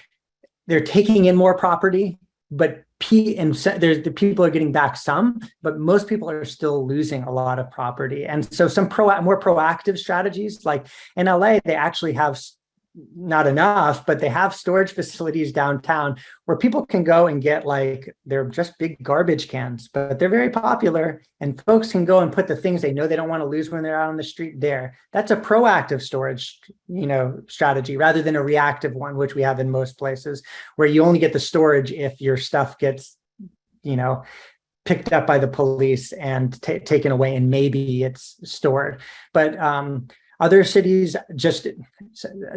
they're taking in more property, but the people are getting back some, but most people are still losing a lot of property. And so some more proactive strategies, like in LA, they actually have not enough, but they have storage facilities downtown where people can go and get they're just big garbage cans, but they're very popular and folks can go and put the things they know they don't want to lose when they're out on the street there. That's a proactive storage, strategy rather than a reactive one, which we have in most places where you only get the storage if your stuff gets, picked up by the police and taken away and maybe it's stored. But, other cities just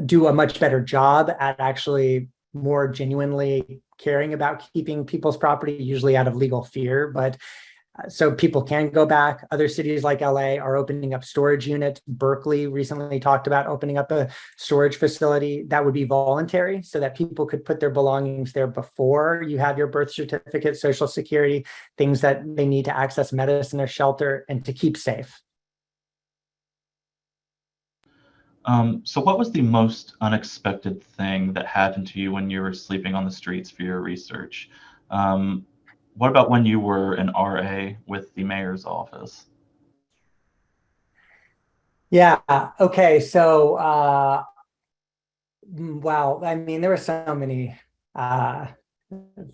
do a much better job at actually more genuinely caring about keeping people's property, usually out of legal fear. But so people can go back. Other cities like LA are opening up storage units. Berkeley recently talked about opening up a storage facility that would be voluntary so that people could put their belongings there before you have your birth certificate, Social Security, things that they need to access medicine or shelter and to keep safe. So what was the most unexpected thing that happened to you when you were sleeping on the streets for your research? What about when you were an RA with the mayor's office? Yeah, okay. So, wow, I mean, there were so many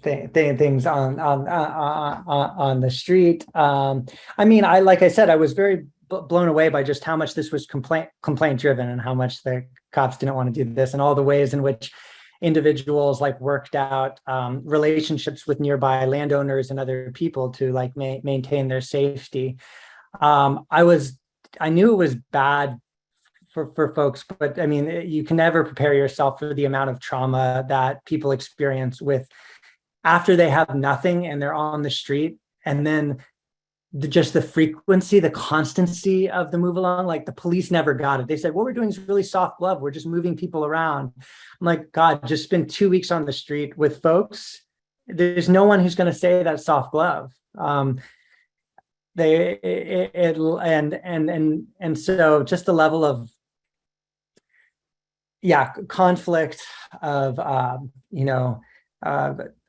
things on the street. Like I said, I was very blown away by just how much this was complaint driven and how much the cops didn't want to do this and all the ways in which individuals worked out relationships with nearby landowners and other people to maintain their safety. I knew it was bad for folks, but I mean, you can never prepare yourself for the amount of trauma that people experience after they have nothing and they're on the street, and then just the frequency, the constancy of the move along. Like the police never got it. They said, what we're doing is really soft glove. We're just moving people around. I'm like, God, just spend 2 weeks on the street with folks. There's no one who's going to say that's soft glove. And so just the level of conflict of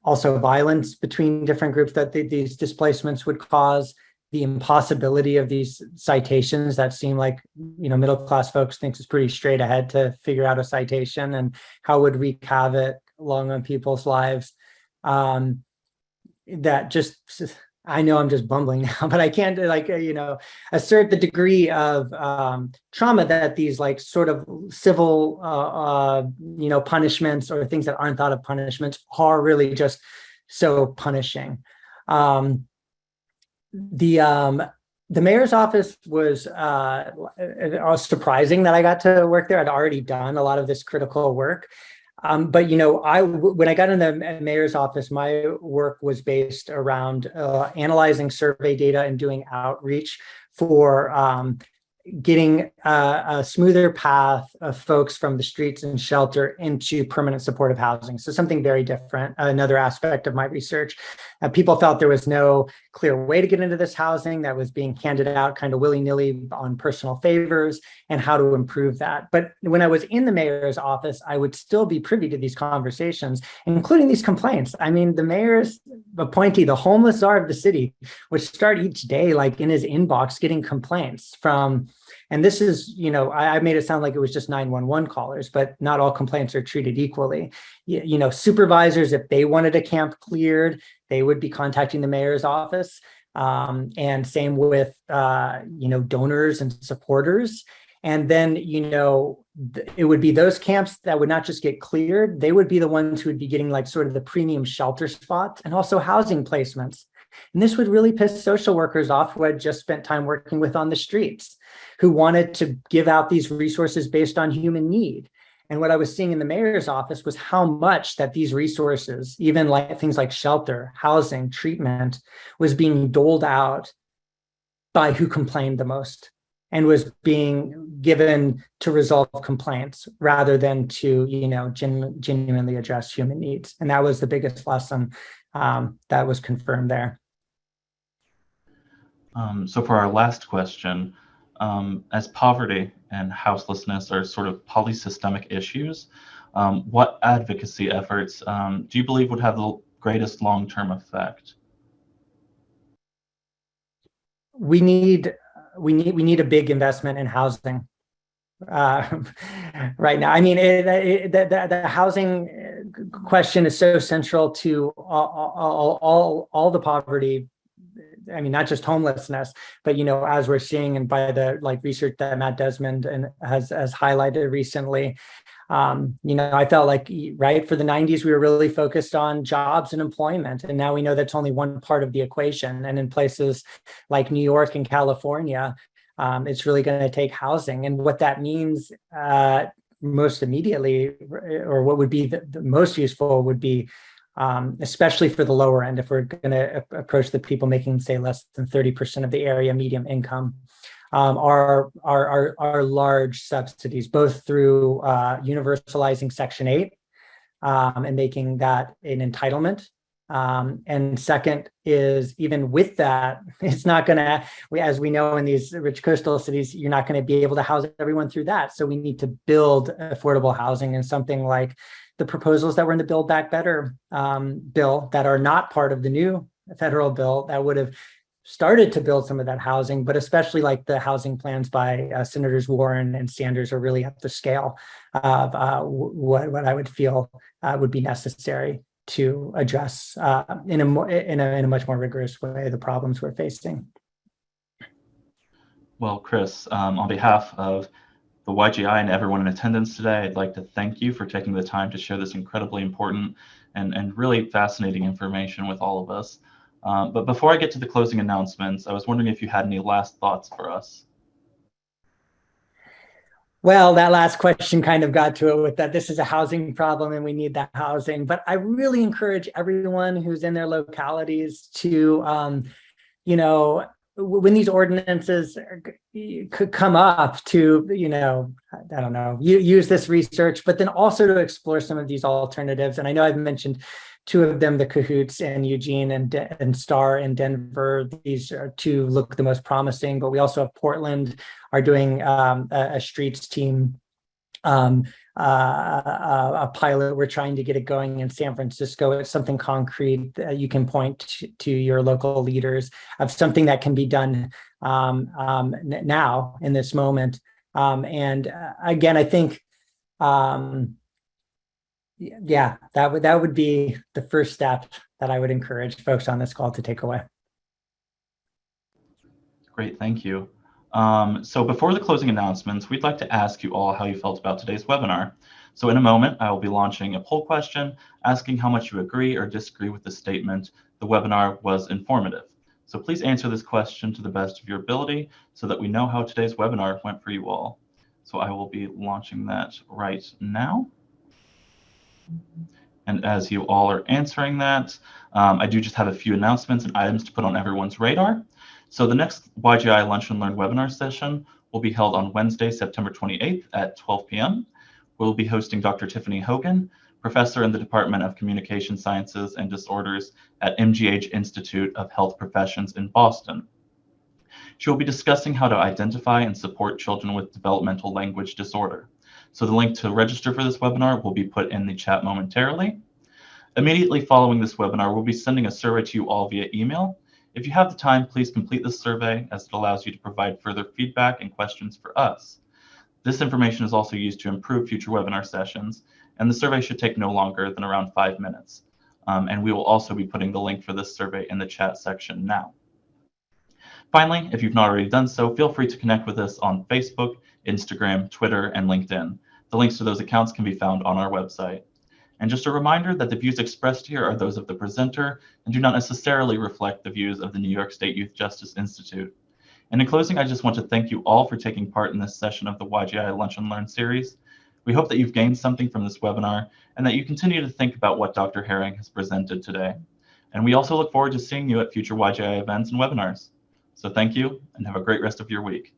also violence between different groups that these displacements would cause, the impossibility of these citations that seem like middle class folks thinks it's pretty straight ahead to figure out a citation, and how it would wreak havoc along on people's lives. That just, I know I'm just bumbling now, but I can't assert the degree of trauma that these like sort of civil punishments or things that aren't thought of punishments are really just so punishing. The mayor's office was surprising that I got to work there. I'd already done a lot of this critical work. But when I got in the mayor's office, my work was based around analyzing survey data and doing outreach for getting a smoother path of folks from the streets and shelter into permanent supportive housing. So something very different, another aspect of my research. People felt there was no clear way to get into this housing, that was being handed out kind of willy-nilly on personal favors, and how to improve that. But when I was in the mayor's office, I would still be privy to these conversations, including these complaints. I mean, the mayor's appointee, the homeless czar of the city, would start each day like in his inbox getting complaints from, and this is, I made it sound like it was just 911 callers, but not all complaints are treated equally. Supervisors, if they wanted a camp cleared, they would be contacting the mayor's office. And same with, donors and supporters. And then, it would be those camps that would not just get cleared, they would be the ones who would be getting like sort of the premium shelter spots and also housing placements. And this would really piss social workers off who had just spent time working with on the streets, who wanted to give out these resources based on human need. And what I was seeing in the mayor's office was how much that these resources, even like things like shelter, housing, treatment, was being doled out by who complained the most, and was being given to resolve complaints rather than to, genuinely address human needs. And that was the biggest lesson that was confirmed there. So for our last question, as poverty and houselessness are sort of polysystemic issues, what advocacy efforts do you believe would have the greatest long-term effect? We need a big investment in housing right now. I mean, the housing question is so central to all the poverty. I mean, not just homelessness, but as we're seeing, and by the research that Matt Desmond has highlighted recently, I felt like for the 90s we were really focused on jobs and employment, and now we know that's only one part of the equation. And in places like New York and California, it's really going to take housing, and what that means most immediately, or what would be the most useful, would be especially for the lower end, if we're going to approach the people making, say, less than 30% of the area median income, are large subsidies, both through universalizing Section 8 and making that an entitlement. And second is, even with that, it's not going to, as we know in these rich coastal cities, you're not going to be able to house everyone through that. So we need to build affordable housing, and something like the proposals that were in the Build Back Better bill that are not part of the new federal bill that would have started to build some of that housing, but especially like the housing plans by Senators Warren and Sanders are really at the scale of what I would feel would be necessary to address in a much more rigorous way the problems we're facing. Well, Chris, on behalf of the YGI and everyone in attendance today, I'd like to thank you for taking the time to share this incredibly important and really fascinating information with all of us. But before I get to the closing announcements, I was wondering if you had any last thoughts for us. Well, that last question kind of got to it with that this is a housing problem and we need that housing. But I really encourage everyone who's in their localities to, when these ordinances could come up to, I don't know, use this research, but then also to explore some of these alternatives. And I know I've mentioned two of them, the Cahoots in Eugene and Star in Denver. These are two look the most promising, but we also have Portland are doing a streets team, a pilot. We're trying to get it going in San Francisco. It's something concrete that you can point to your local leaders of something that can be done now in this moment. And again, I think, yeah, that would be the first step that I would encourage folks on this call to take away. Great, thank you. So before the closing announcements, we'd like to ask you all how you felt about today's webinar. So in a moment, I will be launching a poll question asking how much you agree or disagree with the statement, the webinar was informative. So please answer this question to the best of your ability so that we know how today's webinar went for you all. So I will be launching that right now. And as you all are answering that, I do just have a few announcements and items to put on everyone's radar. So the next YJI Lunch and Learn webinar session will be held on Wednesday, September 28th at 12 p.m. We'll be hosting Dr. Tiffany Hogan, professor in the Department of Communication Sciences and Disorders at MGH Institute of Health Professions in Boston. She will be discussing how to identify and support children with developmental language disorder. So the link to register for this webinar will be put in the chat momentarily. Immediately following this webinar, we'll be sending a survey to you all via email. If you have the time, please complete this survey as it allows you to provide further feedback and questions for us. This information is also used to improve future webinar sessions, and the survey should take no longer than around 5 minutes. And we will also be putting the link for this survey in the chat section now. Finally, if you've not already done so, feel free to connect with us on Facebook, Instagram, Twitter, and LinkedIn. The links to those accounts can be found on our website. And just a reminder that the views expressed here are those of the presenter and do not necessarily reflect the views of the New York State Youth Justice Institute. And in closing, I just want to thank you all for taking part in this session of the YJI Lunch and Learn series. We hope that you've gained something from this webinar and that you continue to think about what Dr. Herring has presented today. And we also look forward to seeing you at future YJI events and webinars. So thank you and have a great rest of your week.